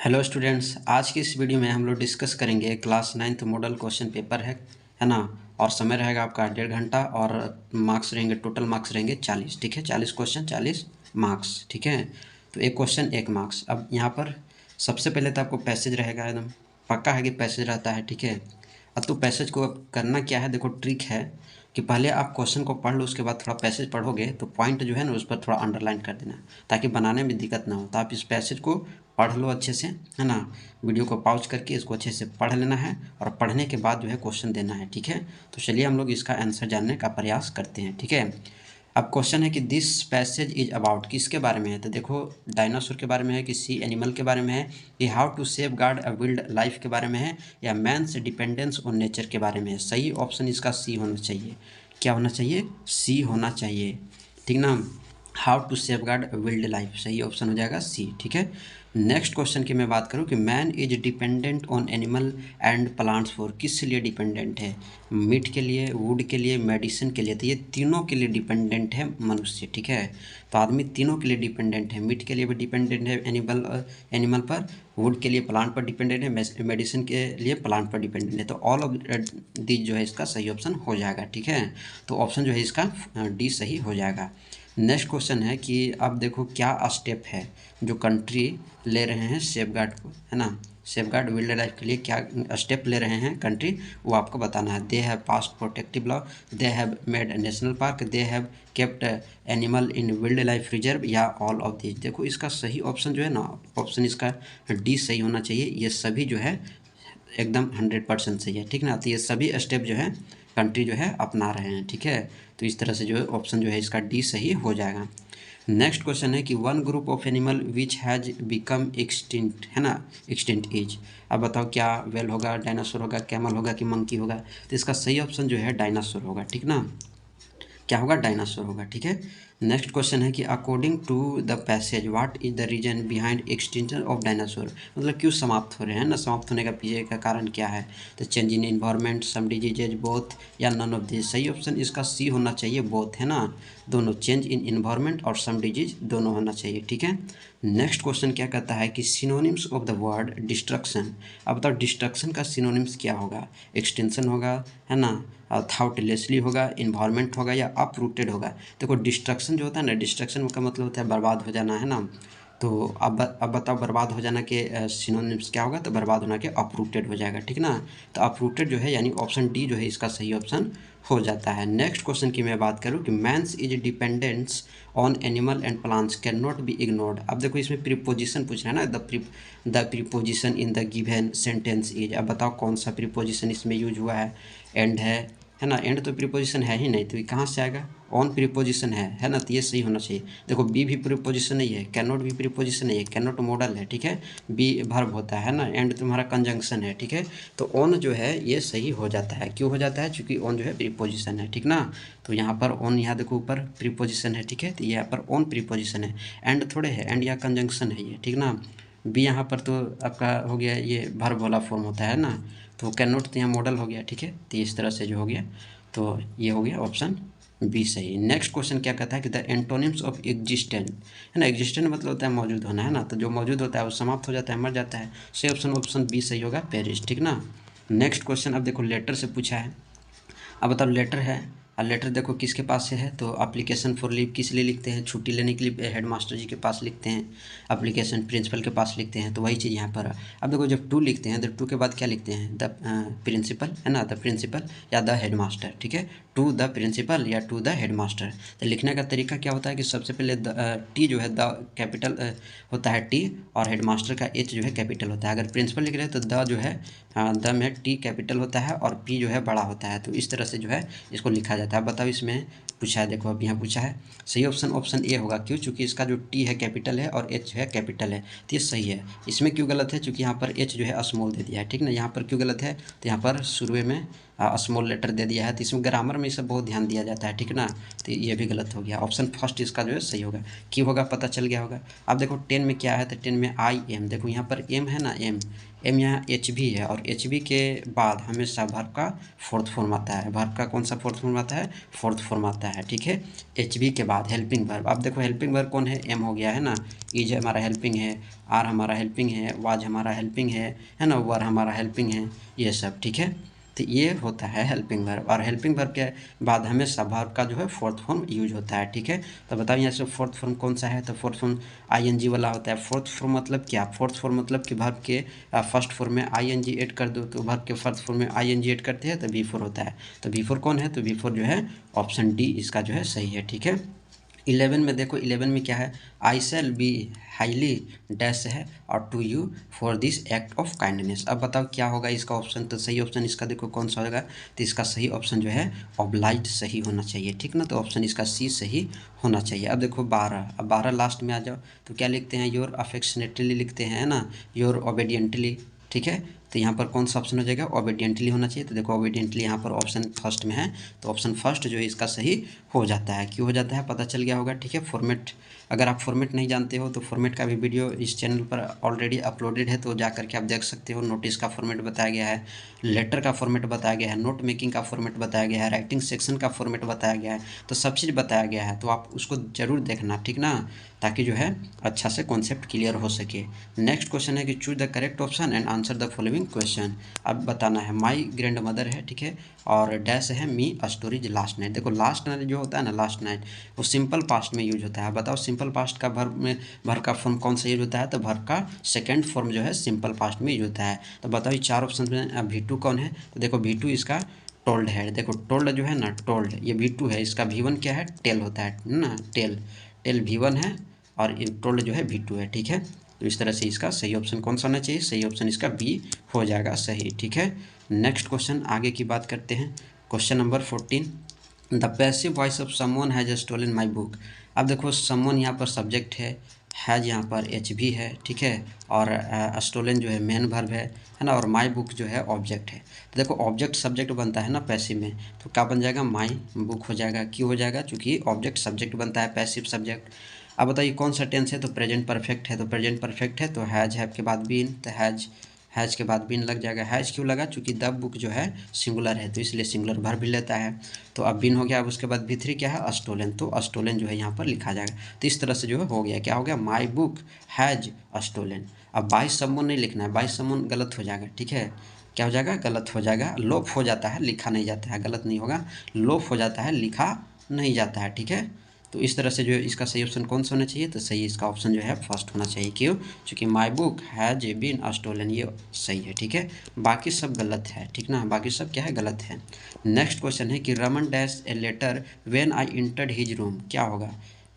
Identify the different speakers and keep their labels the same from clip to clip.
Speaker 1: Hello students, आज की इस वीडियो में हम लोग डिस्कस करेंगे class 9th model question paper है ना। और समय रहेगा आपका 1.5 घंटा और मार्क्स रहेंगे, टोटल मार्क्स रहेंगे 40। ठीक है, 40 क्वेश्चन 40 मार्क्स। ठीक है, तो एक क्वेश्चन 1 मार्क्स। अब यहाँ पर सबसे पहले तो आपको पैसेज रहेगा, एकदम पक्का है कि पैसेज रहता है। ठीक है, अब तो पैसेज को अब करना क्या है, देखो ट्रिक है कि पहले आप क्वेश्चन को पढ़ लो, उसके बाद थोड़ा पैसेज पढ़ोगे तो पॉइंट जो है ना उस पर थोड़ा अंडरलाइन कर देना, ताकि बनाने में दिक्कत ना हो। तो आप इस पैसेज को पढ़ लो अच्छे से, है ना। वीडियो को पॉज करके इसको अच्छे से पढ़ लेना है और पढ़ने के बाद जो है क्वेश्चन देना है। ठीक है, तो चलिए हम लोग इसका आंसर जानने का प्रयास करते हैं। ठीक है, अब क्वेश्चन है कि दिस पैसेज इज अबाउट, किसके बारे में है। तो देखो डायनासोर के बारे में है, कि सी एनिमल के बारे में है, कि how to safeguard a wildlife के बारे में है, या मैंस डिपेंडेंस ऑन नेचर के बारे में है। सही ऑप्शन इसका सी होना चाहिए। क्या होना चाहिए? सी होना चाहिए। ठीक ना, how to safeguard wildlife, सही ऑप्शन हो जाएगा सी। ठीक है, नेक्स्ट क्वेश्चन की मैं बात करूं कि man is dependent on animal and plants for, किस लिए डिपेंडेंट है? मीट के लिए, वुड के लिए, मेडिसिन के लिए। तो ये तीनों के लिए डिपेंडेंट है मनुष्य। ठीक है, तो आदमी तीनों के लिए डिपेंडेंट है। मीट के लिए भी डिपेंडेंट है एनिमल पर, वुड के लिए प्लांट पर डिपेंडेंट है, मेडिसिन के लिए प्लांट पर डिपेंडेंट है। तो ऑल ऑफ दीज जो है इसका सही ऑप्शन हो जाएगा। ठीक है, तो ऑप्शन जो है इसका डी सही हो जाएगा। नेक्स्ट क्वेश्चन है कि अब देखो क्या स्टेप है जो कंट्री ले रहे हैं सेफगार्ड को, है ना। सेफगार्ड वाइल्ड लाइफ के लिए क्या स्टेप ले रहे हैं कंट्री, वो आपको बताना है। They have passed protective law, they have made national park, they have kept animal in wild life reserve, या ऑल ऑफ दिस। देखो इसका सही ऑप्शन जो है ना, ऑप्शन इसका डी सही होना चाहिए। ये सभी जो है एकदम 100% सही है। ठीक ना, तो ये सभी स्टेप जो है कंट्री जो है अपना रहे हैं। ठीक है, तो इस तरह से जो है ऑप्शन जो है इसका डी सही हो जाएगा। नेक्स्ट क्वेश्चन है कि one group of animal which has become extinct, है ना, एक्सटिंक्ट इज। अब बताओ क्या वेल होगा, डायनासोर होगा, कैमल होगा कि मंकी होगा। तो इसका सही ऑप्शन जो है डायनासोर होगा। ठीक ना, क्या होगा? डायनासोर होगा। ठीक है, नेक्स्ट क्वेश्चन है कि according to the passage what is the reason behind extinction of dinosaur, मतलब क्यों समाप्त हो रहे हैं ना, समाप्त होने का पीछे का कारण क्या है। तो change in environment, some diseases, both, या नन ऑफ दिस। सही ऑप्शन इसका सी होना चाहिए, बोथ, है ना, दोनों, चेंज इन इन्वायरमेंट और सम डिजीज दोनों होना चाहिए। ठीक है, नेक्स्ट क्वेश्चन क्या कहता है कि synonyms of the word destruction. अब बताओ डिस्ट्रक्शन का सिनोनिम्स क्या होगा। एक्सटेंशन होगा, है ना, थाउटलेसली होगा, इन्वायरमेंट होगा, या अपरूटेड होगा। देखो डिस्ट्रक्शन जो होता है ना, डिस्ट्रक्शन का मतलब होता है बर्बाद हो जाना, है ना। तो अब बताओ बर्बाद हो जाना के सिनोनिम्स क्या होगा। तो बर्बाद होना के अपरूटेड हो जाएगा। ठीक ना, तो अपरूटेड जो है यानी ऑप्शन डी जो है इसका सही ऑप्शन हो जाता है। नेक्स्ट क्वेश्चन की मैं बात करूँ कि man's is dependence on animal and plants can not be ignored. अब देखो इसमें प्रीपोजिशन पूछ रहा है ना, the preposition in the given sentence is. अब बताओ कौन सा प्रीपोजिशन इसमें यूज हुआ है। एंड है ना, एंड तो प्रीपोजिशन है ही नहीं, तो ये कहाँ से आएगा। ऑन प्रीपोजिशन है ना, तो ये सही होना चाहिए। देखो बी भी प्रीपोजिशन नहीं है, कैन नॉट भी प्रीपोजिशन नहीं है, कैन नॉट मॉडल है। ठीक है, बी वर्ब होता है ना, एंड तुम्हारा कंजंक्शन है। ठीक है, तो ऑन जो है ये सही हो जाता है। क्यों हो जाता है? क्योंकि ऑन जो है प्रीपोजिशन है। ठीक ना, तो यहाँ पर ऑन, यहाँ देखो ऊपर प्रीपोजिशन है। ठीक है, तो यहाँ पर ऑन प्रीपोजिशन है, एंड थोड़े है, एंड या कंजंक्शन है ये। ठीक ना, बी यहाँ पर तो आपका हो गया, ये वर्ब वाला फॉर्म होता है ना, तो कैन नॉट तो यहाँ मॉडल हो गया। ठीक है, तो इस तरह से जो हो गया, तो ये हो गया ऑप्शन बी सही। नेक्स्ट क्वेश्चन क्या कहता है कि द एंटोनिम्स ऑफ एग्जिस्टेंट, है ना, एग्जिस्टेंट मतलब होता है मौजूद होना, है ना, तो जो मौजूद होता है वो समाप्त हो जाता है, मर जाता है। सही ऑप्शन ऑप्शन बी सही होगा, पेरिस। ठीक ना, नेक्स्ट क्वेश्चन अब देखो लेटर से पूछा है। अब बताओ लेटर है, और लेटर देखो किसके पास से है। तो एप्लीकेशन फॉर लीव किस लिए लिखते हैं? छुट्टी लेने के लिए हेड मास्टर जी के पास लिखते हैं। एप्लीकेशन प्रिंसिपल के पास लिखते हैं, तो वही चीज़ यहाँ पर है। अब देखो जब टू लिखते हैं तो टू के बाद क्या लिखते हैं? द प्रिंसिपल, है ना, द प्रिंसिपल या द हेड मास्टर। ठीक है, टू द प्रिंसिपल या टू द हेड मास्टर। तो लिखने का तरीका क्या होता है कि सबसे पहले टी जो है द कैपिटल होता है टी, और हेड मास्टर का एच जो है कैपिटल होता है। अगर प्रिंसिपल लिख रहे हैं तो द जो है द में टी कैपिटल होता है और पी जो है बड़ा होता है। तो इस तरह से जो है इसको लिखा जाता है। बताओ इसमें पूछा है, देखो अब यहाँ पूछा है, सही ऑप्शन ऑप्शन ए होगा। क्यों? चूँकि इसका जो टी है कैपिटल है और एच है कैपिटल है, तो ये सही है। इसमें क्यों गलत है? चूँकि यहाँ पर एच जो है स्मॉल दे दिया है। ठीक ना, यहाँ पर क्यों गलत है? तो यहाँ पर शुरू में स्मॉल लेटर दे दिया है, तो इसमें ग्रामर में सब बहुत ध्यान दिया जाता है, ठीक है ना। तो ये भी गलत हो गया। ऑप्शन फर्स्ट इसका जो है सही होगा। क्यों होगा पता चल गया होगा। अब देखो 10 में क्या है, तो 10 में आई एम, देखो यहाँ पर एम है ना, एम यहाँ एच बी है, और एच बी के बाद हमेशा वर्ब का फोर्थ फॉर्म आता है। वर्ब का कौन सा फोर्थ फॉर्म आता है, फोर्थ फॉर्म आता है, ठीक है। एच बी के बाद हेल्पिंग वर्ब। अब देखो हेल्पिंग वर्ब कौन है, एम हो गया है ना। इज हमारा हेल्पिंग है, आर हमारा हेल्पिंग है, वाज हमारा हेल्पिंग है ना, वर हमारा हेल्पिंग है, ये सब, ठीक है। तो ये होता है हेल्पिंग वर्ब, और हेल्पिंग वर्ब के बाद हमेशा वर्ब का जो है फोर्थ फॉर्म यूज होता है, ठीक है। तो बताओ यहाँ से फोर्थ फॉर्म कौन सा है, तो फोर्थ फॉर्म आईएनजी वाला होता है। फोर्थ फॉर्म मतलब क्या, फोर्थ फॉर्म मतलब कि वर्ब के फर्स्ट फॉर्म में आईएनजी ऐड कर दो, तो वर्ब के फर्स्ट फॉर्म में आईएनजी ऐड करते हैं तो बी फोर होता है। तो बी फोर कौन है, तो बी फोर जो है ऑप्शन डी इसका जो है सही है, ठीक है। 11 में देखो, 11 में क्या है, I shall be highly dash है और to you for this act of kindness. अब बताओ क्या होगा इसका ऑप्शन, तो सही ऑप्शन इसका देखो कौन सा होगा, तो इसका सही ऑप्शन जो है ऑब्लाइज सही होना चाहिए, ठीक ना। तो ऑप्शन इसका सी सही होना चाहिए। अब देखो 12, अब 12 लास्ट में आ जाओ, तो क्या लिखते हैं, योर अफेक्शनेटली लिखते हैं ना, योर ओबेडियंटली, ठीक है। तो यहाँ पर कौन सा ऑप्शन हो जाएगा, ओबीडियंटली होना चाहिए। तो देखो ओबीडियंटली यहाँ पर ऑप्शन फर्स्ट में है, तो ऑप्शन फर्स्ट जो है इसका सही हो जाता है। क्यों हो जाता है पता चल गया होगा, ठीक है। फॉर्मेट, अगर आप फॉर्मेट नहीं जानते हो तो फॉर्मेट का भी वीडियो इस चैनल पर ऑलरेडी अपलोडेड है, तो जा करके आप देख सकते हो। नोटिस का फॉर्मेट बताया गया है, लेटर का फॉर्मेट बताया गया है, नोट मेकिंग का फॉर्मेट बताया गया है, राइटिंग सेक्शन का फॉर्मेट बताया गया है, तो सब चीज़ बताया गया है। तो आप उसको ज़रूर देखना, ठीक ना, ताकि जो है अच्छा से कॉन्सेप्ट क्लियर हो सके। नेक्स्ट क्वेश्चन है कि choose the correct option and answer the following question. अब बताना है, माई ग्रैंड मदर है, ठीक है, और डैश है मी स्टोरीज लास्ट नाइट। देखो लास्ट नाइट जो होता है ना, लास्ट नाइट वो सिंपल पास्ट में यूज होता है। बताओ सिंपल पास्ट का वर्ब में वर्ब का फॉर्म कौन सा यूज होता है, तो वर्ब का सेकंड फॉर्म जो है सिंपल पास्ट में यूज होता है। तो बताओ ये चार ऑप्शन में V2 कौन है, तो देखो V2 इसका टोल्ड है। देखो टोल्ड जो है ना, टोल्ड ये V2 है, इसका V1 क्या है, टेल होता है ना, टेल, टेल V1 है, और टोल्ड जो है V2 है, ठीक है। तो इस तरह से इसका सही ऑप्शन कौन सा होना चाहिए, सही ऑप्शन इसका बी हो जाएगा सही, ठीक है। नेक्स्ट क्वेश्चन आगे की बात करते हैं। Question number 14, the passive voice of someone has stolen my book. अब देखो समवन यहाँ पर सब्जेक्ट हैज यहाँ पर एच भी है, ठीक है, और स्टोलन जो है मेन वर्ब है ना, और माई बुक जो है ऑब्जेक्ट है। तो देखो ऑब्जेक्ट सब्जेक्ट बनता है ना पैसिव में, तो क्या बन जाएगा, माई बुक हो जाएगा। क्यों हो जाएगा, चूँकि ऑब्जेक्ट सब्जेक्ट बनता है, पैसिव सब्जेक्ट। अब बताइए कौन सा टेंस है, तो प्रेजेंट परफेक्ट है, तो प्रेजेंट परफेक्ट है, तो हैज के बाद बीन, तो हैज के बाद बीन लग जाएगा। हैज क्यों लगा, चूँकि द बुक जो है सिंगुलर है, तो इसलिए सिंगुलर वर्ब भी लेता है। तो अब बीन हो गया। अब उसके बाद V3 क्या है, स्टोलन, तो स्टोलन जो है यहाँ पर लिखा जाएगा। तो इस तरह से जो है हो गया, क्या हो गया, माई बुक हैज स्टोलन। अब बाय समवन नहीं लिखना है, बाय समवन गलत हो जाएगा, ठीक है। क्या हो जाएगा, गलत हो जाएगा, लोप हो जाता है, लिखा नहीं जाता है, गलत नहीं होगा, लोप हो जाता है, लिखा नहीं जाता है, ठीक है। तो इस तरह से जो है इसका सही ऑप्शन कौन सा होना चाहिए, तो सही इसका ऑप्शन जो है फर्स्ट होना चाहिए। क्यों, चूँकि my book has been stolen, ये सही है, ठीक है। बाकी सब गलत है, ठीक ना, बाकी सब क्या है, गलत है। नेक्स्ट क्वेश्चन है कि Raman dash a letter when I entered his room. क्या होगा,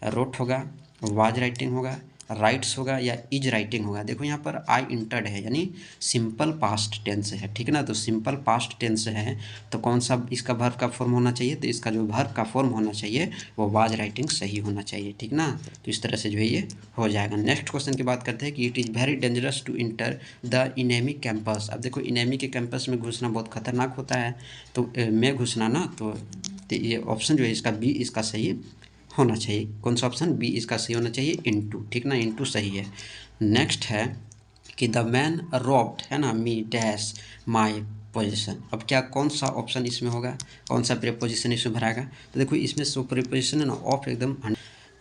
Speaker 1: रोट होगा, वाज राइटिंग होगा, राइट्स होगा, या इज राइटिंग होगा। देखो यहाँ पर आई इंटर्ड है, यानी सिंपल पास्ट टेंस है, ठीक ना। तो सिंपल पास्ट टेंस है, तो कौन सा इसका वर्ब का फॉर्म होना चाहिए, तो इसका जो वर्ब का फॉर्म होना चाहिए वो वाज राइटिंग सही होना चाहिए, ठीक ना। तो इस तरह से जो है ये हो जाएगा। नेक्स्ट क्वेश्चन की बात करते हैं कि it is very dangerous to enter the enemy campus. अब देखो इनेमी के कैंपस में घुसना बहुत खतरनाक होता है, तो में घुसना ना, तो ये ऑप्शन जो है इसका बी इसका सही होना चाहिए। कौन सा ऑप्शन, बी इसका सही होना चाहिए, इनटू, ठीक ना, इनटू सही है। नेक्स्ट है कि द मैन रॉब्ड है ना मी डैश माई पोजीशन। अब क्या कौन सा ऑप्शन इसमें होगा, कौन सा प्रीपोजिशन इसमें भराएगा, तो देखो इसमें सो प्रीपोजिशन है ना ऑफ एकदम,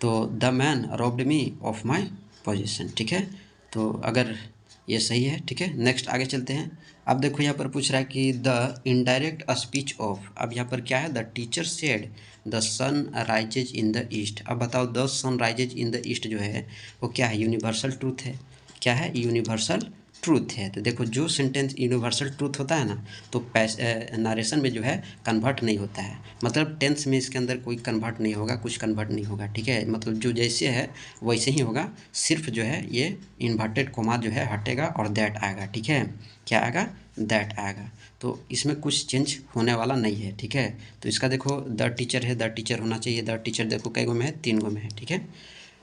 Speaker 1: तो the man robbed me of my position, ठीक है। तो अगर ये सही है, ठीक है। नेक्स्ट आगे चलते हैं। अब देखो यहाँ पर पूछ रहा है कि द इनडायरेक्ट स्पीच ऑफ। अब यहाँ पर क्या है, the teacher said the sun rises in the east. अब बताओ the sun rises in the east जो है वो क्या है, यूनिवर्सल ट्रूथ है। क्या है, यूनिवर्सल ट्रूथ है। तो देखो जो सेंटेंस यूनिवर्सल ट्रूथ होता है ना, तो नरेशन में जो है कन्वर्ट नहीं होता है, मतलब टेंस में इसके अंदर कोई कन्वर्ट नहीं होगा, कुछ कन्वर्ट नहीं होगा, ठीक है। मतलब जो जैसे है वैसे ही होगा, सिर्फ जो है ये इन्वर्टेड कोमा जो है हटेगा और दैट आएगा, ठीक है। क्या आएगा, दैट आएगा। तो इसमें कुछ चेंज होने वाला नहीं है, ठीक है। तो इसका देखो द टीचर है, द टीचर होना चाहिए, द टीचर देखो कई गो में है, 3 गो में है, ठीक है।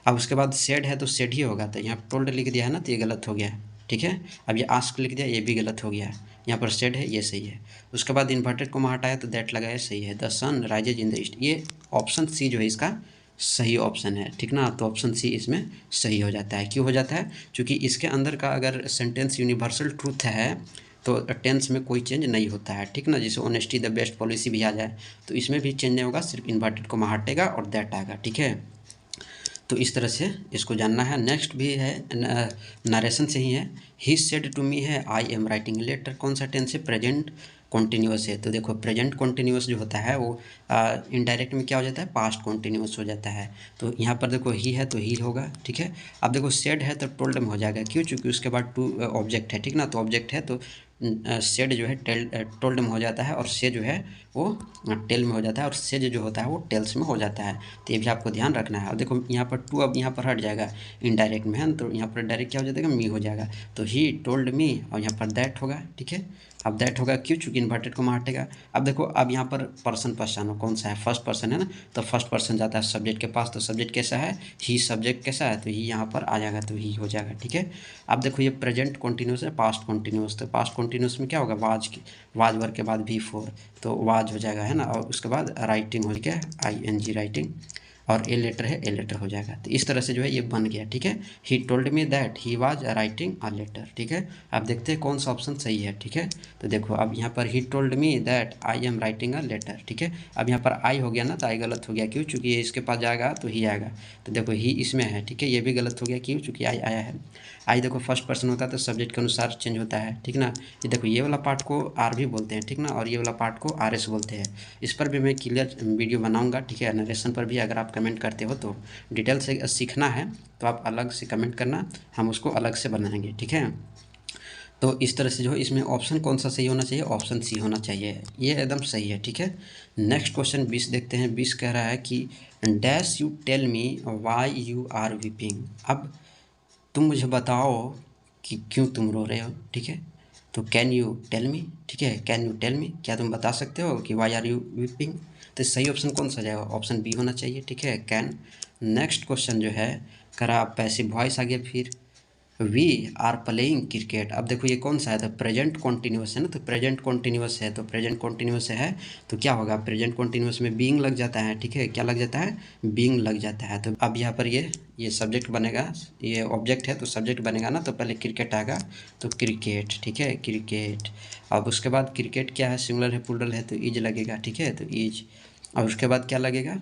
Speaker 1: अब उसके बाद सेड है तो सेड ही होगा, तो यहाँ टोल्ड लिख दिया है ना, तो ये गलत हो गया है, ठीक है। अब ये आस्क लिख दिया, ये भी गलत हो गया, यहाँ पर सेड है, ये सही है। उसके बाद इन्वर्टेड कोमा हटाया तो दैट लगाया, सही है। The sun rises in the east, ये ऑप्शन सी जो है इसका सही ऑप्शन है, ठीक ना। तो ऑप्शन सी इसमें सही हो जाता है। क्यों हो जाता है? क्योंकि इसके अंदर का अगर सेंटेंस यूनिवर्सल ट्रूथ है तो टेंस में कोई चेंज नहीं होता है, ठीक ना। जैसे ऑनेस्टी द बेस्ट पॉलिसी भी आ जाए तो इसमें भी चेंज नहीं होगा, सिर्फ इन्वर्टेड कोमा हटेगा और दैट आएगा, ठीक है। तो इस तरह से इसको जानना है। नेक्स्ट भी है, नरेशन से ही है। ही सेड टू मी है, आई एम राइटिंग लेटर, कौन सा टेंस है? प्रेजेंट कॉन्टिन्यूस है। तो देखो प्रेजेंट कॉन्टिन्यूस जो होता है वो इनडायरेक्ट में क्या हो जाता है? पास्ट कॉन्टिन्यूस हो जाता है। तो यहाँ पर देखो ही है तो ही होगा, ठीक है। अब देखो सेड है तो टोल्ड में हो जाएगा, क्यों? चूँकि उसके बाद टू ऑब्जेक्ट है, ठीक ना। तो ऑब्जेक्ट है तो सेड जो है टोल्ड में हो जाता है, और से जो है वो टेल में हो जाता है, और सेज जो होता है वो टेल्स में हो जाता है। तो ये भी आपको ध्यान रखना है। अब देखो यहाँ पर टू अब यहाँ पर हट जाएगा इनडायरेक्ट में, है ना। तो यहाँ पर डायरेक्ट क्या हो जाएगा? मी हो जाएगा। तो ही टोल्ड मी, और यहाँ पर दैट होगा, ठीक है। अब दैट होगा, क्यों? चूँकि इन्वर्टेड को हटेगा। अब देखो अब यहाँ पर पर्सन पहचानो कौन सा है? फर्स्ट पर्सन है ना, तो फर्स्ट पर्सन जाता है सब्जेक्ट के पास। तो सब्जेक्ट कैसा है? ही। सब्जेक्ट कैसा है? तो ही यहाँ पर आ जाएगा, तो ही हो जाएगा, ठीक है। अब देखो ये प्रेजेंट कॉन्टिन्यूस है, पास्ट कॉन्टिन्यूस। तो पास्ट कॉन्टिन्यूस में क्या होगा? वाज की, वाज वर्ग के बाद V4, तो वाज हो जाएगा, है ना। और उसके बाद राइटिंग हो गया ING राइटिंग, और ए लेटर है, ए लेटर हो जाएगा। तो इस तरह से जो है ये बन गया, ठीक है। He told me that he was writing a letter, ठीक है। अब देखते हैं कौन सा ऑप्शन सही है, ठीक है। तो देखो अब यहाँ पर he told me that I am writing a letter, ठीक है। अब यहाँ पर आई हो गया ना, तो आई गलत हो गया, क्यों? चूँकि ये इसके पास जाएगा तो ही आएगा। तो देखो ही इसमें है, ठीक है, ये भी गलत हो गया, क्यों? चूँकि आई आया है। आई देखो फर्स्ट पर्सन होता है तो सब्जेक्ट के अनुसार चेंज होता है, ठीक ना। ये देखो ये वाला पार्ट को आर भी बोलते हैं, ठीक ना, और ये वाला पार्ट को RS बोलते हैं। इस पर भी मैं क्लियर वीडियो बनाऊंगा, ठीक है। नरेशन पर भी अगर आप कमेंट करते हो तो डिटेल से सीखना है तो आप अलग से कमेंट करना, हम उसको अलग से बनाएंगे, ठीक है। तो इस तरह से जो है इसमें ऑप्शन कौन सा सही होना चाहिए? ऑप्शन सी होना चाहिए, ये एकदम सही है, ठीक है। नेक्स्ट क्वेश्चन 20 देखते हैं। 20 कह रहा है कि dash you tell me why you are weeping. अब तुम मुझे बताओ कि क्यों तुम रो रहे हो, ठीक है। तो कैन यू टेल मी, ठीक है, कैन यू टेल मी, क्या तुम बता सकते हो कि वाई आर यू वीपिंग। तो सही ऑप्शन कौन सा जाएगा? ऑप्शन बी होना चाहिए, ठीक है, कैन। नेक्स्ट क्वेश्चन जो है करा पैसिव वॉइस आ गया, फिर वी आर प्लेइंग क्रिकेट। अब देखो ये कौन सा है? तो प्रेजेंट कॉन्टिन्यूस है ना, तो प्रेजेंट कॉन्टिन्यूस है, तो प्रेजेंट कॉन्टिन्यूस है तो क्या होगा? प्रेजेंट कॉन्टिन्यूस में बीइंग लग जाता है, ठीक है। क्या लग जाता है? बीइंग लग जाता है। तो अब यहाँ पर ये सब्जेक्ट बनेगा, ये ऑब्जेक्ट है तो सब्जेक्ट बनेगा ना, तो पहले क्रिकेट आएगा, तो क्रिकेट, ठीक है, क्रिकेट। अब उसके बाद क्रिकेट क्या है? सिंगुलर है, प्लूरल है, तो इज लगेगा, ठीक है, तो इज। और उसके बाद क्या लगेगा?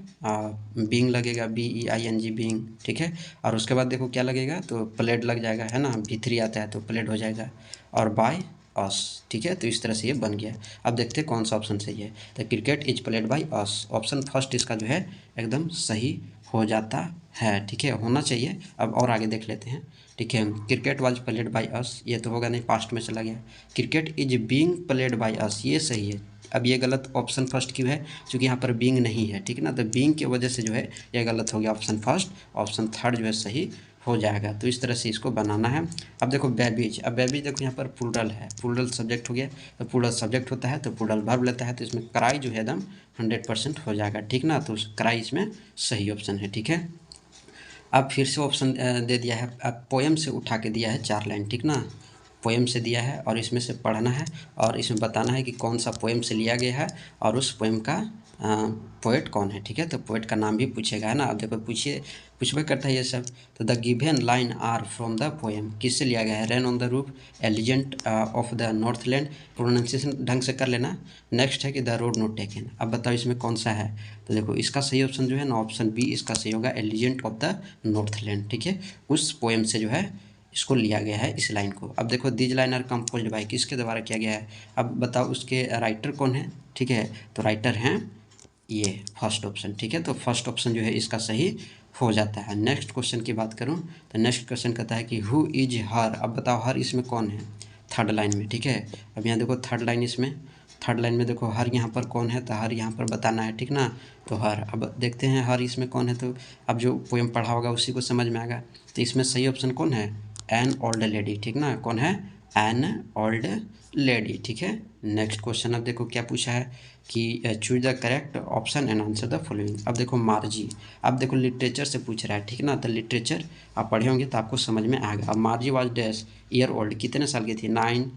Speaker 1: बीइंग लगेगा, BEING बीइंग, ठीक है। और उसके बाद देखो क्या लगेगा? तो प्लेड लग जाएगा, है ना, V3 आता है तो प्लेड हो जाएगा, और बाय अस, ठीक है। तो इस तरह से ये बन गया। अब देखते हैं कौन सा ऑप्शन सही है। तो cricket is played by us, option first इसका जो है एकदम सही हो जाता है, ठीक है, होना चाहिए। अब और आगे देख लेते हैं, ठीक है। Cricket was played by us, ये तो होगा नहीं, पास्ट में चला गया। Cricket is being played by us, ये सही है। अब ये गलत ऑप्शन फर्स्ट क्यों है? क्योंकि यहाँ पर बीइंग नहीं है, ठीक है ना, तो बीइंग की वजह से जो है ये गलत हो गया ऑप्शन फर्स्ट। ऑप्शन थर्ड जो है सही हो जाएगा। तो इस तरह से इसको बनाना है। अब देखो बेबीज, अब बेबीज देखो यहाँ पर प्लूरल है, प्लूरल सब्जेक्ट हो गया, तो प्लूरल सब्जेक्ट होता है तो प्लूरल वर्ब लेता है, तो इसमें क्राई जो है एकदम 100% हो जाएगा, ठीक ना। तो क्राई इसमें सही ऑप्शन है, ठीक है। अब फिर से ऑप्शन दे दिया है, अब पोएम से उठा के दिया है 4 लाइन, ठीक ना। पोएम से दिया है और इसमें से पढ़ना है, और इसमें बताना है कि कौन सा पोएम से लिया गया है और उस पोएम का पोएट कौन है, ठीक है। तो पोएट का नाम भी पूछेगा, है ना। अब देखो पूछबे करता है ये सब। तो the given line are from the poem, किससे लिया गया है? Rain on the roof, elegant of the northland, pronunciation ढंग से कर लेना। नेक्स्ट है कि द रोड नॉट टेकन। अब बताओ इसमें कौन सा है? तो देखो इसका सही ऑप्शन जो है ना, ऑप्शन बी इसका सही होगा, एलिजेंट ऑफ द नॉर्थलैंड, ठीक है। उस पोएम से जो है इसको लिया गया है, इस लाइन को। अब देखो these line are composed by, किसके द्वारा किया गया है? अब बताओ उसके राइटर कौन है, ठीक है। तो राइटर हैं ये फर्स्ट ऑप्शन, ठीक है। तो फर्स्ट ऑप्शन जो है इसका सही हो जाता है। नेक्स्ट क्वेश्चन की बात करूं तो नेक्स्ट क्वेश्चन कहता है कि हु इज हर। अब बताओ हर इसमें कौन है? थर्ड लाइन में, ठीक है। अब यहाँ देखो थर्ड लाइन में देखो हर यहाँ पर कौन है, तो हर यहाँ पर बताना है, ठीक ना। तो हर, अब देखते हैं हर इसमें कौन है। तो अब जो पोएम पढ़ा होगा उसी को समझ में आएगा। तो इसमें सही ऑप्शन कौन है? एन ओल्ड लेडी, ठीक ना। कौन है? An old lady. ठीक है, नेक्स्ट क्वेश्चन अब देखो क्या पूछा है कि choose the correct option and answer the following. अब देखो मार्जी, अब देखो लिटरेचर से पूछ रहा है, ठीक है ना, तो लिटरेचर आप पढ़े होंगे तो आपको समझ में आएगा। अब मार्जी वाज डैश ईयर ओल्ड, कितने साल की थी, 9,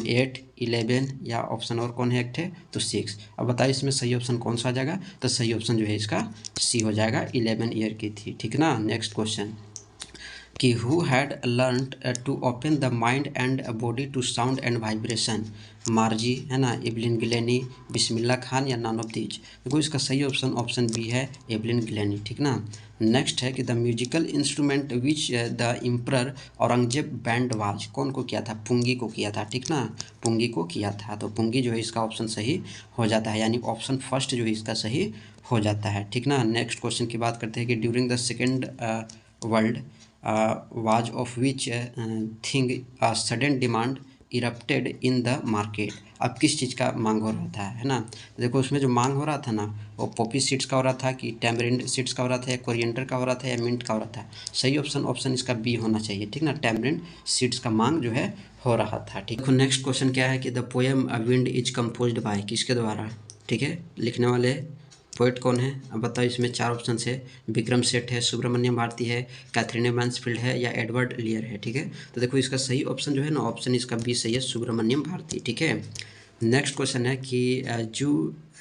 Speaker 1: 8, 11 या ऑप्शन और कौन है एक थे तो 6। अब बताइए इसमें सही ऑप्शन कौन सा आ जाएगा, तो सही ऑप्शन जो है इसका सी हो जाएगा, 11 ईयर की थी। ठीक ना, नेक्स्ट क्वेश्चन कि who had learned to open the mind and body to sound and vibration, Margie है ना, एवलिन गिलेनी, बिस्मिल्लाह खान या नॉन ऑफ दीज। देखो इसका सही ऑप्शन ऑप्शन बी है, एवलिन गिलेनी। ठीक ना, नेक्स्ट है कि the musical instrument which the emperor Aurangzeb banned was, कौन को किया था, पुंगी को किया था। ठीक ना, पुंगी को किया था, तो पुंगी जो है इसका ऑप्शन सही हो जाता है, यानी ऑप्शन फर्स्ट जो है इसका सही हो जाता है। ठीक ना, नेक्स्ट क्वेश्चन की बात करते हैं कि during the second world was of which thing sudden demand erupted in the market. अब किस चीज़ का मांग हो रहा था, है ना, देखो उसमें जो मांग हो रहा था ना, वो पॉपी सीड्स का हो रहा था कि टैमरिंड सीड्स का हो रहा था या कोरिएंडर का हो रहा था या मिंट का हो रहा था। सही ऑप्शन ऑप्शन इसका बी होना चाहिए। ठीक ना, टैमरिंड सीड्स का मांग जो है हो रहा था। ठीक, नेक्स्ट क्वेश्चन क्या है कि the poem wind is composed by, किसके द्वारा। ठीक है, लिखने वाले पोइट कौन है, अब बताओ। इसमें 4 ऑप्शन है, विक्रम सेठ है, सुब्रमण्यम भारती है, कैथरीन मैन्सफील्ड है या एडवर्ड लियर है। ठीक है, तो देखो इसका सही ऑप्शन जो है ना, ऑप्शन इसका बी सही है, सुब्रमण्यम भारती। ठीक है, नेक्स्ट क्वेश्चन है कि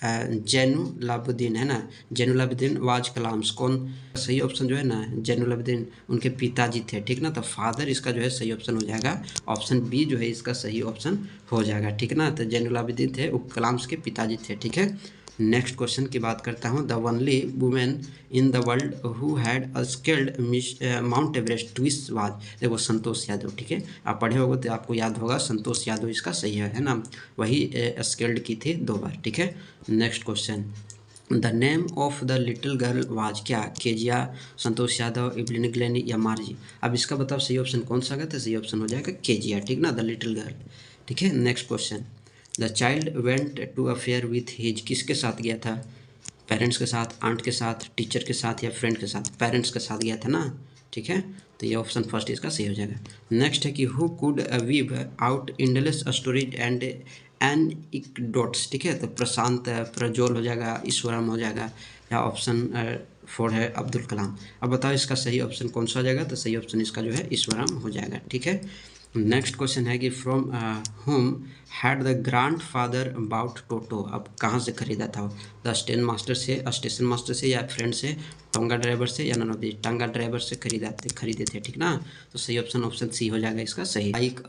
Speaker 1: जैनुलाब्दीन है ना, जैनुलाब्दीन वाज कलाम्स, कौन, सही ऑप्शन जो है ना, जैनुलाब्दीन उनके पिताजी थे। ठीक ना, तो फादर इसका जो है सही ऑप्शन हो जाएगा, ऑप्शन बी जो है इसका सही ऑप्शन हो जाएगा। ठीक ना, तो जैनुलाब्दीन थे वो कलाम्स के पिताजी थे। ठीक है, नेक्स्ट क्वेश्चन की बात करता हूँ, the only women in the world who had scaled mount Everest twist was, देखो संतोष यादव। ठीक है, आप पढ़े होगे तो आपको याद होगा, संतोष यादव इसका सही है ना, वही स्केल्ड की थी 2 बार। ठीक है, next question, the name of the little girl was, क्या, केजिया, संतोष यादव, एवलिन गिलेनी या मार्जी। अब इसका बताओ सही ऑप्शन कौन सा है, तो सही ऑप्शन हो जाएगा केजिया। ठीक ना, द लिटिल गर्ल। ठीक है, next question, the child went to a fair with his, किसके साथ गया था, पेरेंट्स के साथ, आंट के साथ, टीचर के साथ या फ्रेंड के साथ, पेरेंट्स के साथ गया था ना। ठीक है, तो ये ऑप्शन फर्स्ट इसका सही हो जाएगा। नेक्स्ट है कि who could weave out endless stories and एन इक्डोट्स। ठीक है, तो प्रशांत प्रज्वल हो जाएगा, ईश्वरम हो जाएगा या ऑप्शन 4 है अब्दुल कलाम। अब बताओ इसका सही ऑप्शन कौन सा हो जाएगा, तो सही ऑप्शन इसका जो है ईश्वरम हो जाएगा। ठीक है, नेक्स्ट क्वेश्चन है कि from home had the grandfather bought Toto, अब कहाँ से खरीदा था, द स्टेशन मास्टर से या फ्रेंड से, टोंगा ड्राइवर से या नन ऑफ दिस, टांगा ड्राइवर से खरीदे थे। ठीक ना, तो सही ऑप्शन ऑप्शन सी हो जाएगा इसका सही, like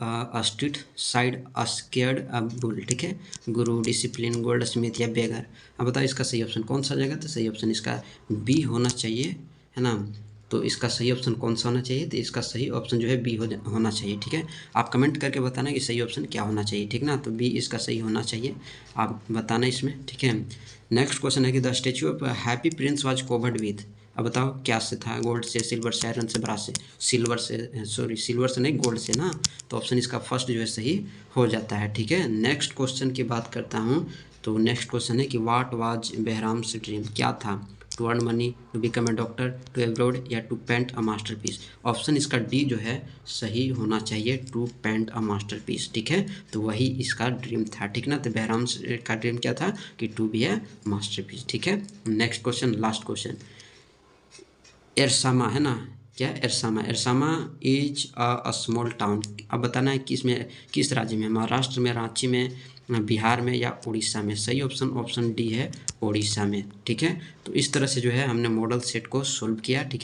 Speaker 1: street side scared bull. ठीक है, गुरु, डिसिप्लिन, गोल्ड स्मिथ या बेगर। अब बताओ इसका सही ऑप्शन कौन सा हो जाएगा, तो सही ऑप्शन इसका बी होना चाहिए, है ना, तो इसका सही ऑप्शन कौन सा होना चाहिए, तो इसका सही ऑप्शन जो है बी होना चाहिए। ठीक है, आप कमेंट करके बताना कि सही ऑप्शन क्या होना चाहिए। ठीक ना, तो बी इसका सही होना चाहिए, आप बताना इसमें। ठीक है, नेक्स्ट क्वेश्चन है कि the statue of happy Prince was covered with, अब बताओ क्या से था, गोल्ड से, सिल्वर से, आयरन से, ब्रास से, सिल्वर से नहीं, गोल्ड से ना, तो ऑप्शन इसका फर्स्ट जो है सही हो जाता है। ठीक है, नेक्स्ट क्वेश्चन की बात करता हूँ, तो नेक्स्ट क्वेश्चन है कि व्हाट वाज बेहराम्स ड्रीम, क्या था, to earn money, to become a doctor, to abroad या to paint a masterpiece. Option इसका डी जो है सही होना चाहिए, टू पेंट अ मास्टरपीस। ठीक है, तो वही इसका ड्रीम था। ठीक ना, तो बहराम का ड्रीम क्या था कि टू बी ए मास्टरपीस। ठीक है, next question, last question, Ersama है ना, क्या, Ersama, Ersama is a small town. अब बताना है किस में, किस राज्य में, महाराष्ट्र में, रांची में, बिहार में या उड़ीसा में। सही ऑप्शन ऑप्शन डी है, उड़ीसा में। ठीक है, तो इस तरह से जो है हमने मॉडल सेट को सोल्व किया। ठीक है।